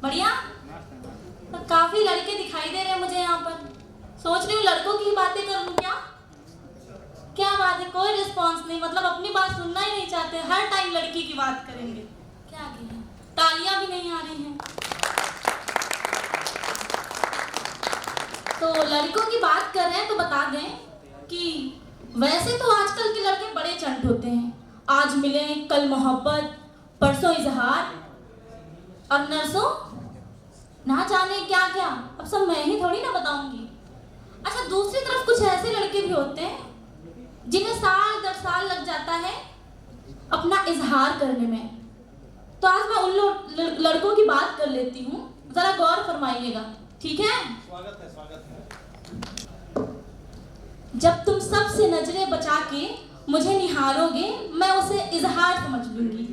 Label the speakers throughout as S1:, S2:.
S1: बढ़िया। काफी लड़के दिखाई दे रहे हैं मुझे यहाँ पर। सोच रही हूँ लड़कों की बातें कर लूँ क्या? क्या बात है, कोई रिस्पॉन्स नहीं, मतलब अपनी बात सुनना ही नहीं चाहते, हर टाइम लड़की की बात करेंगे। क्या करें, तालियां भी नहीं आ रही हैं। तो लड़कों की बात कर रहे हैं तो बता दें कि वैसे तो आजकल के लड़के बड़े चंट होते हैं। आज मिले कल मोहब्बत, परसों इजहार, और नरसों ना जाने क्या क्या। अब सब मैं ही थोड़ी ना बताऊंगी। अच्छा, दूसरी तरफ कुछ ऐसे लड़के भी होते हैं जिन्हें साल दर साल लग जाता है अपना इजहार करने में। तो आज मैं उन लड़कों की बात कर लेती हूँ, जरा गौर फरमाइएगा, ठीक है?
S2: स्वागत है, स्वागत है।
S1: जब तुम सबसे नजरें बचा के मुझे निहारोगे, मैं उसे इजहार समझ लूंगी।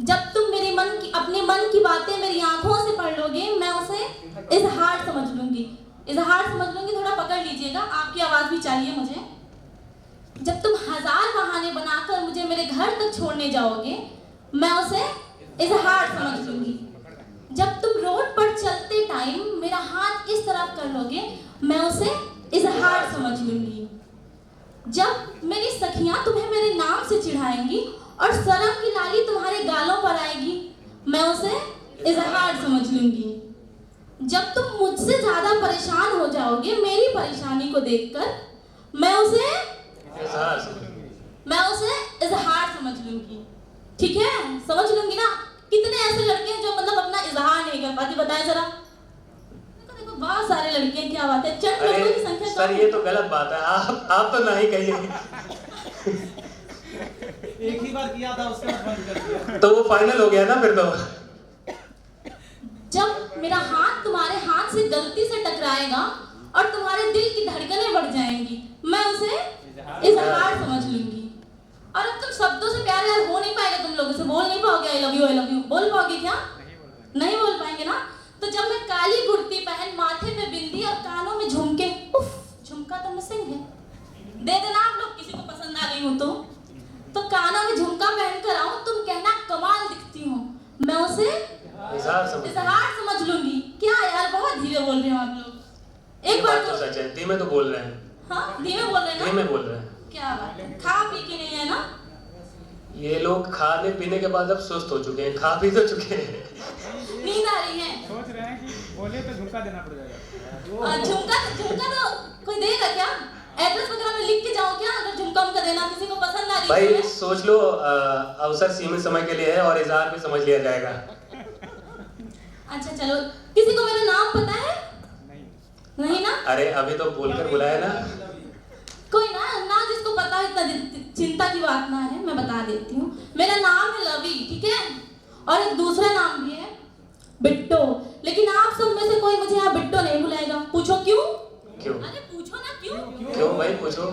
S1: जब तुम मेरे मन की, अपने मन की बातें मेरी आंखों से पढ़ लोगे, मैं उसे इजहार समझ लूंगी। इजहार समझ लूंगी, थोड़ा पकड़ लीजिएगा, आपकी आवाज भी चाहिए मुझे। जब तुम हजार बहाने बनाकर मुझे मेरे घर तक छोड़ने जाओगे, मैं उसे इजहार समझ लूंगी। जब तुम रोड पर चलते टाइम मेरा हाथ इस तरफ कर लोगे, मैं उसे इजहार समझ लूंगी। जब मेरी सखियां तुम्हें मेरे नाम से चिढ़ाएंगी और शर्म की लाली तुम्हारे गालों पर आएगी, मैं उसे इजहार समझ लूंगी। जब तुम मुझसे ज्यादा परेशान हो जाओगे मेरी परेशानी को देखकर, मैं उसे इजहार समझ लूंगी। ठीक है, समझ लूंगी ना? कितने ऐसे लड़के हैं जो मतलब अपना इजहार नहीं कर पाते, बताएं जरा। देखो बहुत सारे लड़के हैं, क्या बात है, चंद लड़कों की संख्या
S3: सर ये तो गलत बात है, आप तो नहीं कहिए।
S2: एक ही बार किया था, उसके बाद बंद कर दिया।
S3: तो वो फाइनल हो गया ना फिर तो।
S1: जब मेरा हाथ तुम्हारे हाथ से गलती से टकराएगा और तुम्हारे दिल की धड़कनें बढ़ जाएंगी, मैं उसे इजहार समझ लूंगी। और अब तुम शब्दों से प्यार यार हो नहीं पाएगा, तुम लोगों से बोल नहीं पाओगे आई लव यू बोल पाओगे क्या? नहीं बोल पाएंगे ना? तो जब मैं काली कुर्ती पहन, माथे पे बिंदी और कानों में झुमके, उफ झुमका तो मिसिंग है, दे देना आप लोग किसी को पसंद आ गई हूं तो कानों में झुमका पहन कर आऊं, तुम कहना कमाल दिखती हूँ, मैं उसे इजहार समझ लूंगी। क्या यार बहुत धीरे बोल रहे हो आप लोग। एक बार
S3: तो सच है, धीमे तो बोल रहे हैं।
S1: हाँ धीमे बोल रहे हैं ना?
S3: धीमे बोल रहे हैं।
S1: क्या बात है, खा पी के नहीं है ना?
S3: ये लोग खाने पीने के बाद अब सुस्त हो चुके हैं, खा पी तो चुके हैं।
S1: नींद आ रही है,
S2: सोच रहे हैं कि बोले तो झुमका देना पड़ जाएगा।
S1: झुमका तो कोई देगा क्या? एड्रेस वगैरह में लिख के जाओ क्या, अगर झुमका उनका देना किसी को पसंद आ रही है?
S3: भाई सोच लो, अवसर सीमित समय के लिए है और इजहार भी समझ लिया जाएगा।
S1: अच्छा चलो, किसी को मेरा नाम पता है? नहीं ना?
S3: अरे अभी तो बोलकर बुलाया ना।
S1: कोई ना जिसको पता है, इतना चिंता की बात ना है, मैं बता देती हूँ। मेरा नाम है लवी, ठीक है? और एक दूसरा नाम भी है बिट्टो। लेकिन आप सब में से कोई मुझे यहाँ बिट्टो नहीं बुलाएगा। पूछो क्यों?
S3: क्यों?
S1: अरे पूछो ना क्यों?
S3: क्यों भाई पूछो।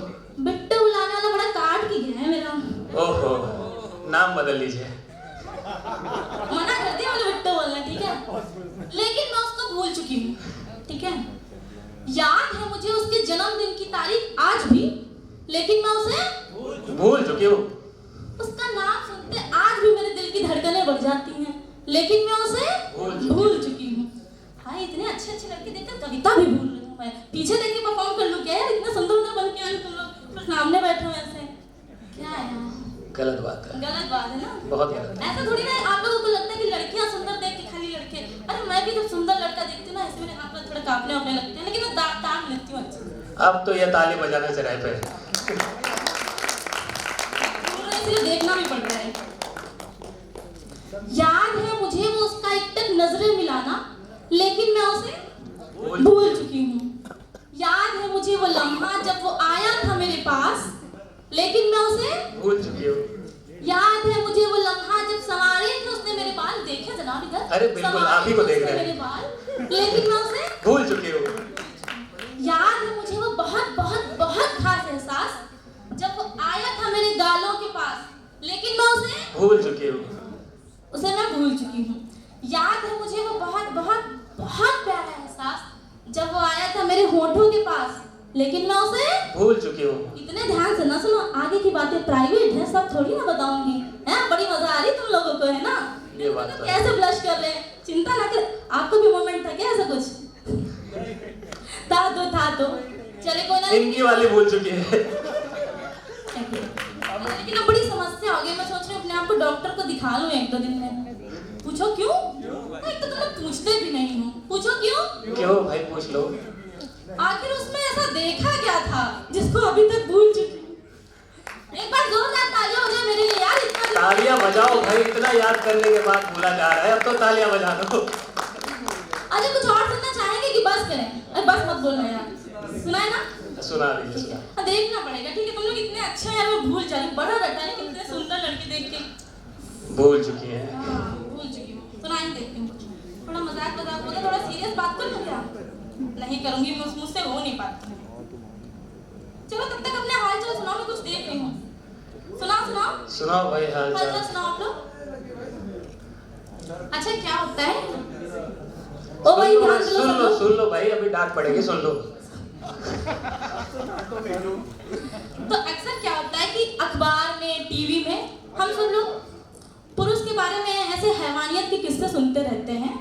S1: बिट्टो बुलाने वाला बड़ा काट की गया है मेरा।
S3: ओहो, नाम बदल लीजिए।
S1: मना कर दिया मुझे बिट्टो बोलना, ठीक है? लेकिन मैं उसको भूल चुकी हूँ, ठीक है? याद है मुझे उसके जन्मदिन की तारीख आज भी, लेकिन मैं उसे
S3: भूल चुकी हूँ।
S1: उसका नाम सुनते आज भी मेरे दिल की धड़कनें बढ़ जाती हैं, लेकिन मैं उसे भूल चुकी हूँ। हाँ, इतने अच्छे अच्छे लड़के देखकर कविता भी भूल रही हूँ मैं। पीछे देख के परफॉर्म कर लूँ क्या यार? इतने सुंदर बन के आए तुम लोग, फिर सामने बैठे हो ऐसे, क्या है यार?
S3: गलत बात है।
S1: गलत बात है ना?
S3: बहुत गलत है।
S1: ऐसा थोड़ी ना आप लोगों को लगता है कि लड़कियां सुंदर देख के खाली लड़के। अरे मैं भी जब सुंदर लड़का देखती हूँ ना, ऐसे मेरे हाथ में थोड़ा कांपने वापने लगते हैं, लेकिन मैं ताक लेती हूँ अच्छे से।
S3: अब तो ये ताली बजाने से रह पे।
S1: इसलिए देखना भी पड़ रहा है। याद है मुझे वो उसका एक तक नजरें मिलाना, लेकिन मैं उसे भूल चुकी हूँ। याद है मुझे वो लम्हा जब वो आया था मेरे पास, लेकिन मैं उसे
S3: भूल चुकी हूँ।
S1: याद है मुझे वो लम्हा जब सवारे थे उसने मेरे बाल, देखे जनाब इधर।
S3: अरे बिल्कुल आप ही को देख रहे
S1: मेरे
S3: हैं।
S1: बाल, लेकिन मैं उसे
S3: भूल चुकी हूँ।
S1: याद है मुझे वो बहुत बहुत बहुत खास एहसास जब वो आया था मेरे गालों के पास, लेकिन मैं उसे
S3: भूल चुकी हूँ।
S1: उसे मैं भूल चुकी हूँ। याद है मुझे वो बहुत बहुत बहुत प्यारा एहसास जब वो आया था मेरे होठों के पास, लेकिन मैं उसे
S3: भूल चुकी हूँ।
S1: इतने ध्यान से ना सुनो, आगे की बातें प्राइवेट है, सब थोड़ी ना बताऊंगी। हैं, बड़ी मजा आ रही तुम लोगों को, है ना?
S3: ये बात तो है।
S1: कैसे ब्लश कर रहे हैं, चिंता ना कर। आपको भी मोमेंट था क्या ऐसा कुछ? था तो चले कोई ना।
S3: इनकी वाली भूल चुकी है।
S1: लेकिन अब बड़ी समस्या हो गई। मैं सोच रही हूँ अपने आप को डॉक्टर को दिखा लूँ 1-2 दिन में। पूछो क्यों? एक तो तुम लोग पूछते भी नहीं हो। पूछो क्यों?
S3: क्यों भाई, पूछ लो।
S1: आखिर उसमें ऐसा देखा क्या था जिसको अभी तक भूल चुकी? एक बार जोरदार तालियां हो जाए मेरे लिए यार। इतना
S3: तालियां बजाओ भाई, इतना याद करने के बाद भूला जा रहा है, अब तो तालियां बजा दो।
S1: अरे कुछ और सुनना चाहेंगे कि बस करें? अरे बस मत बोलना यार, सुनाए ना?
S3: सुना दीजिए, सुना।
S1: देखना पड़ेगा, ठीक है? तुम लोग इतने अच्छे हैं यार, मैं भूल जा रही हूँ। बड़ा रटा है, कितने सुंदर लड़की देख के
S3: भूल चुकी है।
S1: हाँ, भूल चुकी हूँ। सुनाई देती हूँ कुछ। थोड़ा मजाक होगा, थोड़ा सीरियस बात कर लो क्या? नहीं करूंगी, मुझसे हो नहीं पाता। चलो तब तक अपने हाल चाल सुनाओ, मैं कुछ देख रही हूँ। सुनाओ
S3: सुनाओ भाई हाल
S1: हाल
S3: चाल।
S1: चाल सुनाओ आप लोग। अच्छा क्या होता है? ओ भाई ध्यान से
S3: सुन लो भाई, अभी डांट पड़ेगी, सुन लो।
S1: तो अक्सर क्या होता है कि अखबार में, टीवी में हम सब लोग पुरुष के बारे में ऐसे हैवानियत के किस्से सुनते रहते हैं,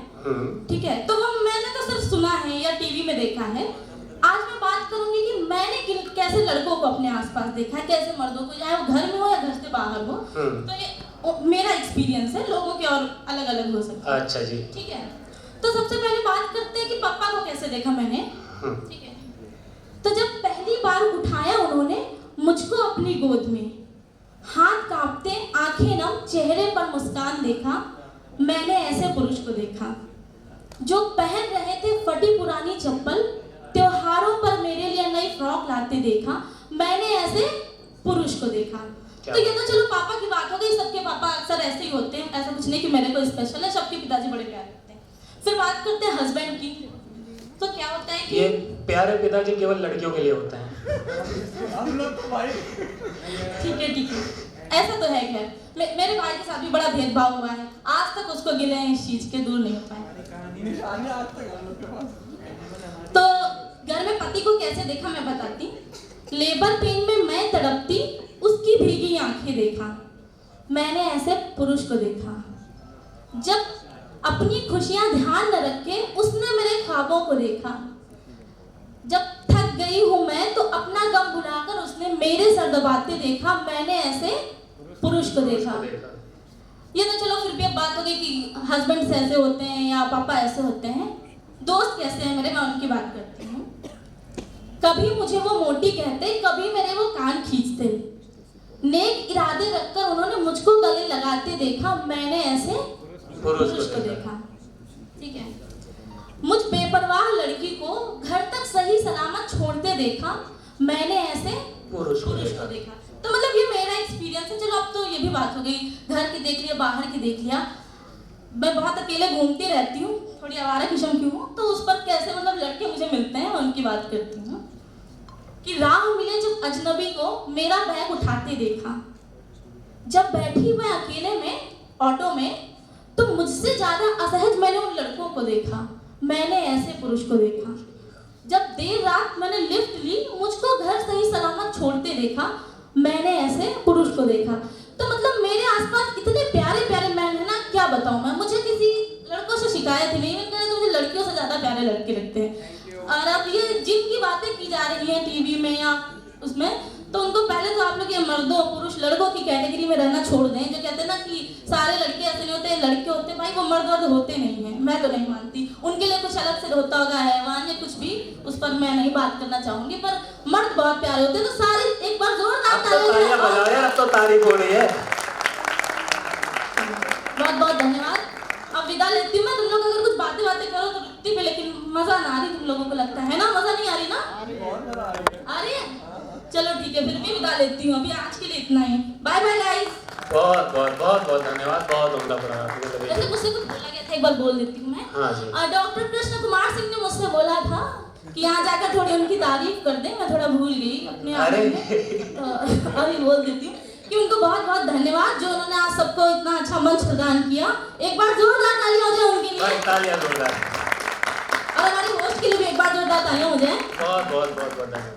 S1: ठीक है? तो वो मैंने तो सिर्फ सुना है या टीवी में देखा है। आज मैं बात करूंगी कि मैंने कैसे लड़कों को अपने आसपास देखा है, कैसे मर्दों को, चाहे वो घर में हो या घर से बाहर हो। तो ये मेरा एक्सपीरियंस है, लोगों के और अलग अलग हो सकता है।
S3: अच्छा जी,
S1: ठीक है। तो सबसे पहले बात करते हैं कि पापा को कैसे देखा मैंने, ठीक है? तो जब पहली बार उठाया उन्होंने मुझको अपनी गोद में, हाथ कांपते, आंखें नम, चेहरे पर मुस्कान देखा, मैंने ऐसे पुरुष को देखा जो पहन रहे थे फटी पुरानी चप्पल, त्योहारों पर मेरे लिए नई फ्रॉक लाते देखा, मैंने ऐसे पुरुष को देखा। तो ये तो चलो पापा की बात हो गई, सबके पापा अक्सर ऐसे ही होते हैं, ऐसा कुछ नहीं कि मेरे को स्पेशल है, सबके पिताजी बड़े प्यारे होते हैं। फिर बात करते हैं हस्बैंड की। तो क्या होता है कि
S3: ये प्यारे पिताजी केवल लड़कियों के लिए होते हैं।
S2: हम लोग तो भाई
S1: ठीक है, ऐसा तो है। खैर मेरे भाई के साथ भी बड़ा भेदभाव हुआ है, आज तक उसको गिले हैं इस चीज के, दूर नहीं हो पाए। तो घर में पति को कैसे देखा मैं बताती। लेबर पेन में मैं तड़पती, उसकी भीगी आंखें देखा, मैंने ऐसे पुरुष को देखा। जब अपनी खुशियां ध्यान न रखे उसने मेरे ख्वाबों को देखा। जब थक गई हूं मैं तो अपना गम भुलाकर उसने मेरे सर दबाते देखा, मैंने ऐसे पुरुष को देखा। ये तो चलो फिर भी अब बात हो गई कि हस्बैंड ऐसे होते हैं या पापा ऐसे होते हैं। दोस्त कैसे हैं मेरे, मैं उनकी बात करती हूँ। कभी मुझे वो मोटी कहते, कभी मेरे वो कान खींचते, नेक इरादे रखकर उन्होंने मुझको गले लगाते देखा, मैंने ऐसे पुरुष को देखा। ठीक है। मुझ बेपरवाह लड़की को घर तक सही सलामत छोड़ते देखा, मैंने ऐसे पुरुष को देखा। तो मतलब ये मेरा एक्सपीरियंस है। चलो अब तो ये भी बात हो गई, घर की देख लिया, बाहर की देख लिया। मैं बहुत अकेले घूमती रहती हूँ, थोड़ी आवारा किस्म की हूँ, तो उस पर कैसे मतलब लड़के मुझे मिलते हैं, मैं उनकी बात करती हूँ। कि राह मिले जब अजनबी को मेरा बैग उठाते देखा, जब बैठी मैं अकेले में ऑटो में तो मुझसे ज्यादा असहज मैंने उन लड़कों को देखा, मैंने ऐसे पुरुष को देखा। जब देर रात मैंने लिफ्ट ली, मुझको घर सही सलामत छोड़ते देखा, मैंने ऐसे पुरुष को देखा। तो मतलब मेरे आसपास इतने प्यारे प्यारे मैन है ना, क्या बताऊं मैं। मुझे किसी लड़कों से शिकायत ही नहीं, तो मुझे लड़कियों से ज्यादा प्यारे लड़के लगते हैं। और अब ये जिनकी बातें की जा रही हैं टीवी में या उसमें, तो उनको पहले तो आप लोग ये मर्दों पुरुष लड़कों की कैटेगरी में रहना छोड़ दें। जो कहते हैं ना कि सारे लड़के ऐसे नहीं होते, लड़के होते, भाई वो मर्द वर्द होते नहीं हैं, मैं तो नहीं मानती। उनके लिए कुछ अलग से होता होगा हैवान या कुछ भी, उस पर मैं नहीं बात करना चाहूंगी, पर मर्द बहुत प्यारे होते हैं। तो सारे एक बार जोरदार तालियां बजाओ यार,
S3: अब तो तारीफ हो रही है।
S1: बहुत बहुत धन्यवाद। अब विदा लेती हूँ मैं। तुम लोग अगर कुछ बातें करो तो रुकती पे, लेकिन मजा ना आ रही तुम लोगों को, लगता है ना मजा नहीं आ रही ना? आ रही है? चलो ठीक है, फिर भी विदा लेती हूँ। अभी आज के लिए इतना ही। Bye bye guys.
S3: बहुत बहुत बहुत बहुत धन्यवाद, बहुत उम्दा पड़ा।
S1: वैसे मुझसे कुछ बोला गया था, एक बार बोल देती हूँ मैं।
S3: हाँ जी।
S1: डॉक्टर कृष्ण कुमार सिंह ने मुझसे बोला था कि यहाँ जाकर थोड़ी उनकी तारीफ कर दें। मैं थोड़ा भूल गई अपने आप में, अभी बोल देती हूँ कि उनको बहुत बहुत धन्यवाद जो उन्होंने आज सबको इतना अच्छा मंच प्रदान किया। एक बार जोरदार तालियां हो जाए उनके लिए,
S3: तालियां जोरदार।
S1: और हमारे होस्ट के लिए भी एक बार जोरदार तालियां हो जाए।
S3: बहुत बहुत बहुत बहुत धन्यवाद।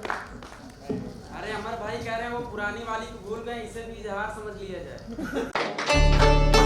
S4: अरे हमारे भाई कह रहे हैं वो पुरानी वाली को भूल गए, इसे भी इजहार समझ लिया जाए।